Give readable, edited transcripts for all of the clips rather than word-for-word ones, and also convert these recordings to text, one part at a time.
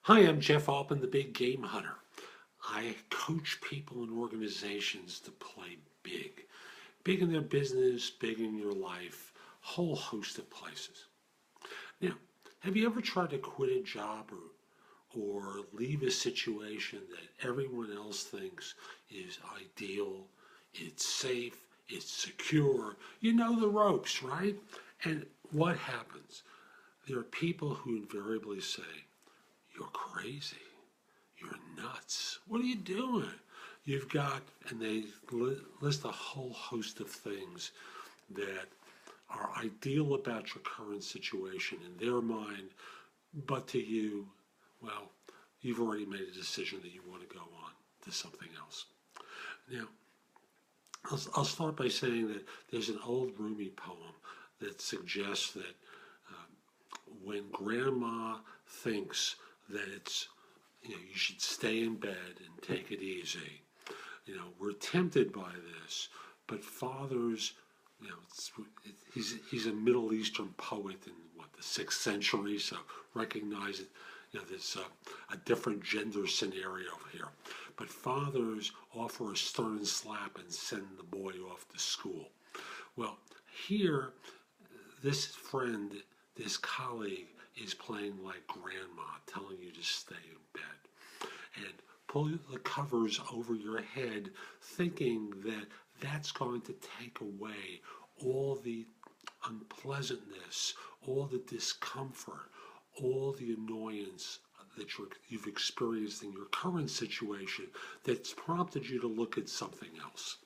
Hi, I'm Jeff Altman, the Big Game Hunter. I coach people and organizations to play big. Big in their business, big in your life, whole host of places. Now, have you ever tried to quit a job or leave a situation that everyone else thinks is ideal, it's safe, it's secure? You know the ropes, right? And what happens? There are people who invariably say, "You're crazy. You're nuts. What are you doing?" You've got, and they list a whole host of things that are ideal about your current situation in their mind, but to you, well, you've already made a decision that you want to go on to something else. Now, I'll start by saying that there's an old Rumi poem that suggests that when grandma thinks that you should stay in bed and take it easy. We're tempted by this, but fathers, he's a Middle Eastern poet in the 6th century, so recognize it. There's a different gender scenario here, but fathers offer a stern slap and send the boy off to school. Well, here, this friend, this colleague is playing like grandma, telling you to stay in bed and pull the covers over your head, thinking that that's going to take away all the unpleasantness, all the discomfort, all the annoyance that you've experienced in your current situation that's prompted you to look at something else,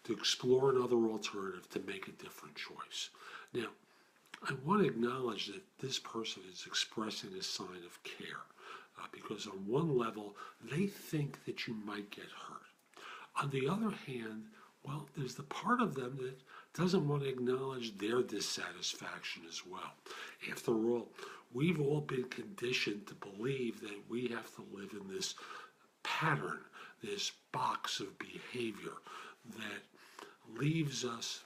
to explore another alternative, to make a different choice. Now, I want to acknowledge that this person is expressing a sign of care because on one level, they think that you might get hurt. On the other hand, well, there's the part of them that doesn't want to acknowledge their dissatisfaction as well. After all, we've all been conditioned to believe that we have to live in this pattern, this box of behavior that leaves us,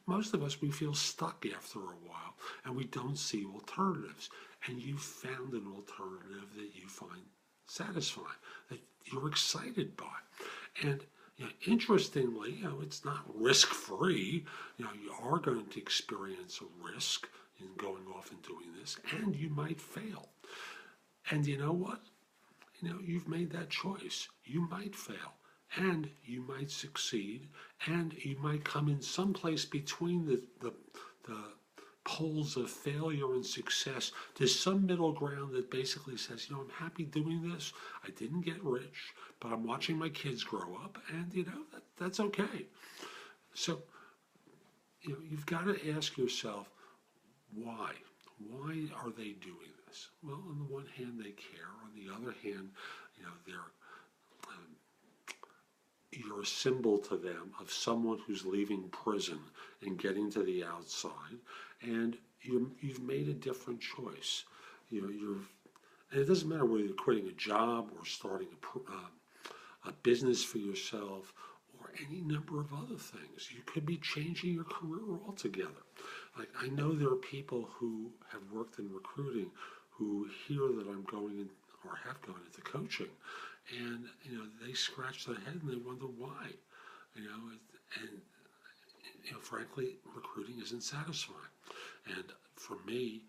most of us, we feel stuck after a while and we don't see alternatives. And you found an alternative that you find satisfying, that you're excited by. And interestingly, it's not risk-free. You are going to experience a risk in going off and doing this, and you might fail. And you know what? You've made that choice. You might fail, and you might succeed, and you might come in someplace between the poles of failure and success to some middle ground that basically says, I'm happy doing this. I didn't get rich, but I'm watching my kids grow up, and that's okay. So you've got to ask yourself, why? Why are they doing this? Well, on the one hand, they care. On the other hand, you're a symbol to them of someone who's leaving prison and getting to the outside, and you've made a different choice. And it doesn't matter whether you're quitting a job or starting a business for yourself or any number of other things. You could be changing your career altogether. Like, I know there are people who have worked in recruiting who hear that I'm going in or have gone into coaching, and they scratch their head and they wonder why. Frankly, recruiting isn't satisfying. And for me,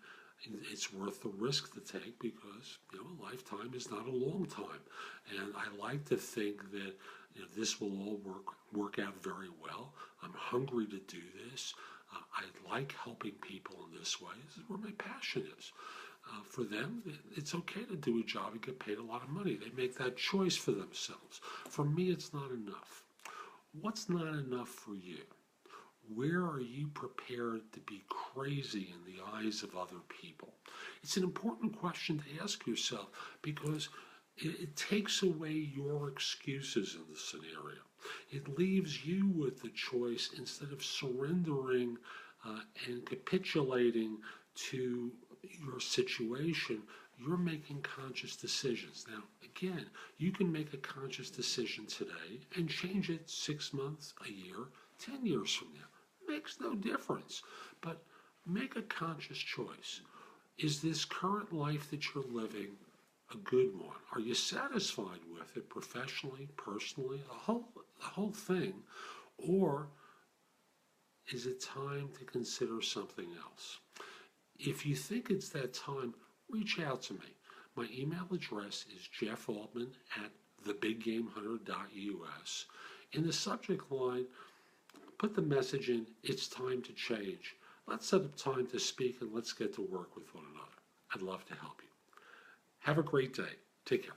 it's worth the risk to take because a lifetime is not a long time, and I like to think that this will all work out very well. I'm hungry to do this. I like helping people in this way. This is where my passion is. For them, it's okay to do a job and get paid a lot of money. They make that choice for themselves. For me, it's not enough. What's not enough for you? Where are you prepared to be crazy in the eyes of other people? It's an important question to ask yourself because it takes away your excuses in the scenario. It leaves you with the choice instead of surrendering and capitulating to your situation. You're making conscious decisions. Now, again, you can make a conscious decision today and change it 6 months, a year, 10 years from now. It makes no difference. But make a conscious choice. Is this current life that you're living a good one? Are you satisfied with it professionally, personally, the whole thing? Or is it time to consider something else? If you think it's that time, reach out to me. My email address is jeffoltman@thebiggamehunter.us. In the subject line, put the message in, it's time to change. Let's set up time to speak and let's get to work with one another. I'd love to help you. Have a great day. Take care.